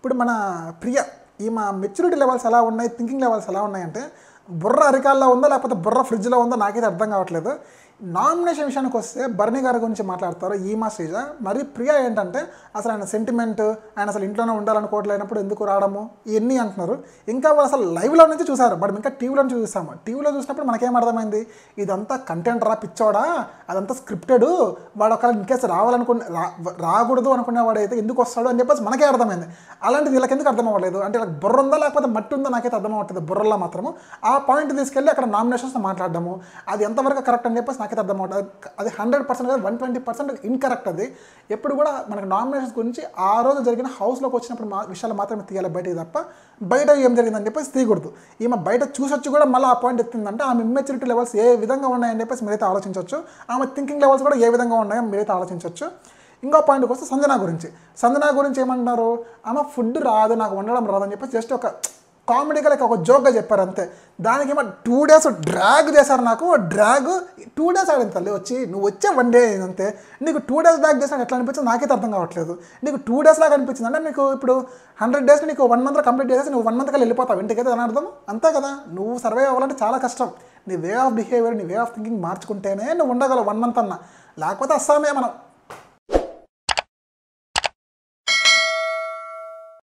ఇప్పుడు మన ప్రియ ఈమె మెచ్యూరిటీ లెవెల్స్ ఎలా ఉన్నాయి, థింకింగ్ లెవెల్స్ ఎలా ఉన్నాయంటే బుర్ర అరికాల్లో ఉందా లేకపోతే బుర్ర ఫ్రిడ్జ్లో ఉందో నాకైతే అర్థం కావట్లేదు. నామినేషన్ విషయానికి వస్తే బర్నీ గారి గురించి మాట్లాడతారు ఈమా శ్రీజ. మరి ప్రియా ఏంటంటే అసలు ఆయన సెంటిమెంట్, ఆయన అసలు ఇంట్లోనే ఉండాలనుకోవట్లేనప్పుడు ఎందుకు రావడము ఇవన్నీ అంటున్నారు. ఇంకా వాళ్ళు అసలు లైవ్లో నుంచి చూసారు, బట్ ఇంకా టీవీలో నుంచి చూసాము. టీవీలో చూసినప్పుడు మనకేం అర్థమైంది, ఇదంతా కంటెంట్ రా పిచ్చోడా, అదంతా స్క్రిప్టెడ్, వాడు ఒకవేళ ఇన్కేస్ రాకూడదు అనుకునేవాడు అయితే ఎందుకు వస్తాడు అని చెప్పేసి మనకే అర్థమైంది. అలాంటిది వీళ్ళకి ఎందుకు అర్థం అవ్వలేదు అంటే వీళ్ళకి బుర్ర ఉందా లేకపోతే మట్టి ఉందా నాకైతే అర్థం అవ్వట్లేదు. బుర్రలో మాత్రము ఆ పాయింట్ తీసుకెళ్ళి అక్కడ నామినేషన్స్ మాట్లాడడము అది ఎంతవరకు కరెక్ట్ అని చెప్పేసి నాకైతే అర్థం అవుతుంది. అది 100% కాదు, 120% ఇన్కరెక్ట్. అది ఎప్పుడు కూడా మనకు నామినేషన్స్ గురించి ఆ రోజు జరిగిన హౌస్లోకి వచ్చినప్పుడు విషయాలు మాత్రమే తీయాలి బయటకి, తప్ప బయట ఏం జరిగిందని చెప్పేసి తీయకూడదు. ఈమె బయట చూసొచ్చు కూడా మళ్ళీ ఆ పాయింట్ ఎత్తిందంటే ఆమె ఇమ్మెచ్యూరిటీ లెవెల్స్ ఏ విధంగా ఉన్నాయని చెప్పేసి మీరైతే ఆలోచించవచ్చు. ఆమె థింకింగ్ లెవెల్స్ కూడా ఏ విధంగా ఉన్నాయో మీరైతే ఆలోచించవచ్చు. ఇంకో పాయింట్కి వస్తే సంజన గురించి ఏమంటున్నారు, ఆమె ఫుడ్ రాదు, నాకు వండడం రాదని చెప్పేసి జస్ట్ ఒక కామెడీగా లైక్ ఒక జోక్గా చెప్పారు అంతే. దానికి ఏమో 2 days డ్రాగ్ చేశారు. నాకు డ్రాగ్ 2 days ఆడింది తల్లి, వచ్చి నువ్వు వచ్చే 1 day అంతే. నీకు 2 days డ్రాగ్ చేసినా ఎట్లా అనిపించింది నాకైతే అర్థం కావట్లేదు. నీకు 2 days లాగా అనిపించింది అంటే నీకు ఇప్పుడు 100 days నీకు 1 month కంప్లీట్ చేసేసి నువ్వు 1 month కల్లా వెళ్ళిపోతావు ఇంటికైతే అని అర్థం. అంతే కదా, నువ్వు సర్వైవ్ అవ్వాలంటే చాలా కష్టం. నీ వే ఆఫ్ బిహేవియర్, నీ వే ఆఫ్ థింకింగ్ మార్చుకుంటేనే నువ్వు ఉండగలవు 1 month అన్నా, లేకపోతే అస్సామే మనం